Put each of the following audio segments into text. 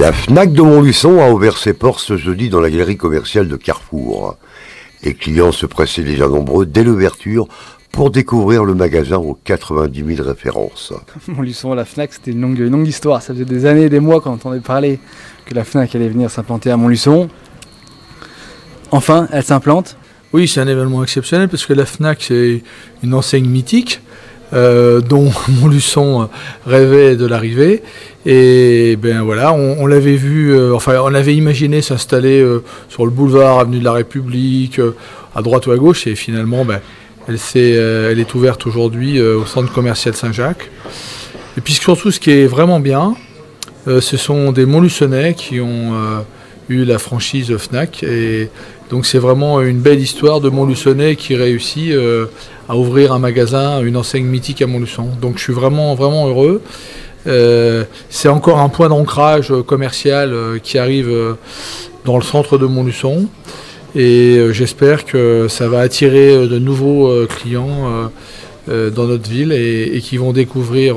La Fnac de Montluçon a ouvert ses portes ce jeudi dans la galerie commerciale de Carrefour. Les clients se pressaient déjà nombreux dès l'ouverture pour découvrir le magasin aux 90 000 références. Montluçon, la Fnac, c'était une longue histoire. Ça faisait des années et des mois qu'on entendait parler que la Fnac allait venir s'implanter à Montluçon. Enfin, elle s'implante. Oui, c'est un événement exceptionnel parce que la Fnac, c'est une enseigne mythique dont Montluçon rêvait de l'arrivée. Et ben voilà, on l'avait vu, on avait imaginé s'installer sur le boulevard, avenue de la République, à droite ou à gauche, et finalement, elle est ouverte aujourd'hui au centre commercial Saint-Jacques. Et puis surtout, ce qui est vraiment bien, ce sont des Montluçonnais qui ont eu la franchise Fnac. Et donc c'est vraiment une belle histoire de Montluçonnais qui réussit à ouvrir un magasin, une enseigne mythique à Montluçon. Donc je suis vraiment heureux. C'est encore un point d'ancrage commercial qui arrive dans le centre de Montluçon. Et j'espère que ça va attirer de nouveaux clients dans notre ville et qui vont découvrir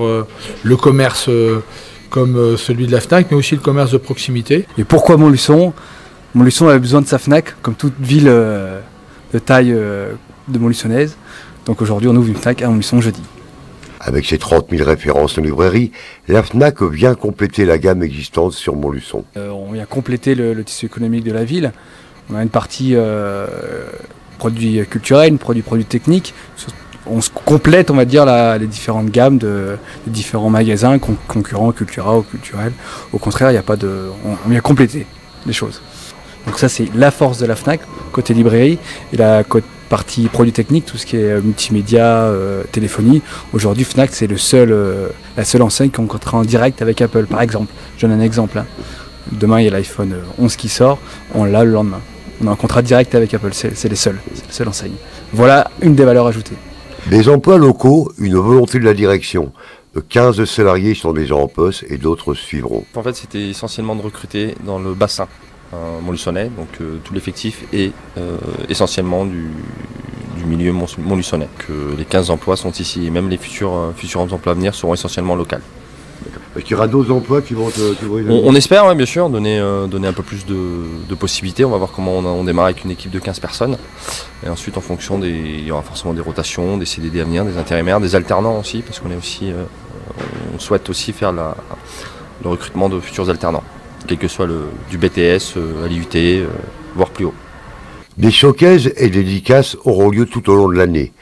le commerce comme celui de la Fnac, mais aussi le commerce de proximité. Et pourquoi Montluçon? Montluçon avait besoin de sa Fnac, comme toute ville de taille de Montluçonnaise. Donc aujourd'hui, on ouvre une Fnac à Montluçon jeudi. Avec ses 30 000 références en librairie, la Fnac vient compléter la gamme existante sur Montluçon. On vient compléter le tissu économique de la ville. On a une partie produits culturels, produits techniques. On se complète, on va dire, les différentes gammes des différents magasins, concurrents, Cultura ou culturels. Au contraire, il n'y a pas de, on vient compléter les choses. Donc ça, c'est la force de la Fnac, côté librairie, et la partie produits techniques, tout ce qui est multimédia, téléphonie. Aujourd'hui, Fnac, c'est la seule enseigne qu'on rencontrera en direct avec Apple, par exemple. Je donne un exemple. Demain, il y a l'iPhone 11 qui sort, on l'a le lendemain. On a un contrat direct avec Apple, c'est la seule enseigne. Voilà une des valeurs ajoutées. Des emplois locaux, une volonté de la direction. 15 salariés sont déjà en poste et d'autres suivront. En fait, c'était essentiellement de recruter dans le bassin montluçonnais, donc tout l'effectif est essentiellement du milieu montluçonnais. Les 15 emplois sont ici et même les futurs emplois à venir seront essentiellement locaux. Est-ce qu'il y aura d'autres emplois qui vont on espère, oui, bien sûr, donner un peu plus de possibilités. On va voir comment on démarre avec une équipe de 15 personnes. Et ensuite, en fonction il y aura forcément des rotations, des CDD à venir, des intérimaires, des alternants aussi, parce qu'on est aussi, on souhaite aussi faire le recrutement de futurs alternants, quel que soit du BTS à l'IUT, voire plus haut. Des showcases et des dédicaces auront lieu tout au long de l'année.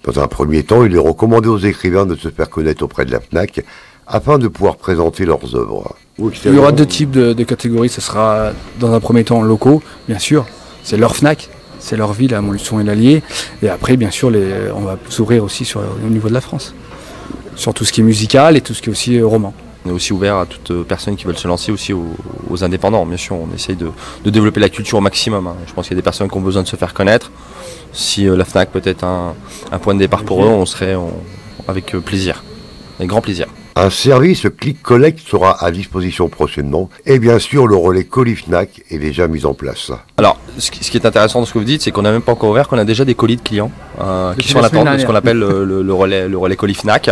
Dans un premier temps, il est recommandé aux écrivains de se faire connaître auprès de la Fnac, afin de pouvoir présenter leurs œuvres. Il y aura deux types de catégories. Ce sera dans un premier temps locaux, bien sûr. C'est leur Fnac, c'est leur ville à Montluçon et l'Allier. Et après, bien sûr, on va s'ouvrir aussi au niveau de la France. Sur tout ce qui est musical et tout ce qui est aussi roman. On est aussi ouvert à toute personne qui veulent se lancer aussi aux indépendants. Bien sûr, on essaye de développer la culture au maximum. Je pense qu'il y a des personnes qui ont besoin de se faire connaître. Si la Fnac peut être un point de départ pour eux, on serait avec plaisir, avec grand plaisir. Un service Click Collect sera à disposition prochainement et bien sûr le relais colis Fnac est déjà mis en place. Alors ce qui est intéressant dans ce que vous dites, c'est qu'on n'a même pas encore ouvert, qu'on a déjà des colis de clients qui sont en attente de ce qu'on appelle le relais colis Fnac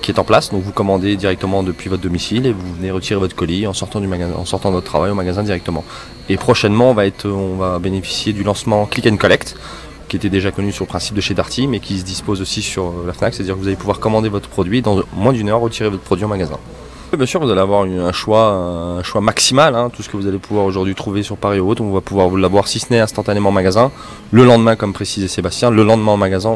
qui est en place. Donc vous commandez directement depuis votre domicile et vous venez retirer votre colis en sortant du magasin, en sortant de votre travail au magasin directement. Et prochainement on va bénéficier du lancement Click and Collect, qui était déjà connu sur le principe de chez Darty, mais qui se dispose aussi sur la Fnac, c'est-à-dire que vous allez pouvoir commander votre produit, dans moins d'une heure, retirer votre produit au magasin. Et bien sûr, vous allez avoir un choix maximal, tout ce que vous allez pouvoir aujourd'hui trouver sur Paris ou autre, on va pouvoir vous l'avoir, si ce n'est instantanément en magasin, le lendemain, comme précisait Sébastien, le lendemain en magasin,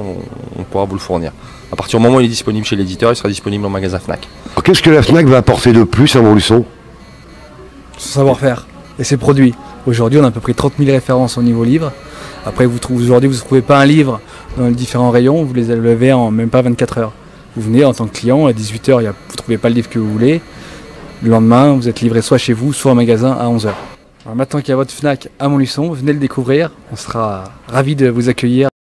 on pourra vous le fournir. À partir du moment où il est disponible chez l'éditeur, il sera disponible en magasin Fnac. Qu'est-ce que la Fnac va apporter de plus à Montluçon? Son savoir-faire et ses produits. Aujourd'hui, on a à peu près 30 000 références au niveau livre. Après, aujourd'hui, vous ne trouvez pas un livre dans les différents rayons, vous les levez en même pas 24 heures. Vous venez en tant que client, à 18 h, vous ne trouvez pas le livre que vous voulez. Le lendemain, vous êtes livré soit chez vous, soit au magasin à 11 h. Alors maintenant qu'il y a votre Fnac à Montluçon, venez le découvrir. On sera ravis de vous accueillir.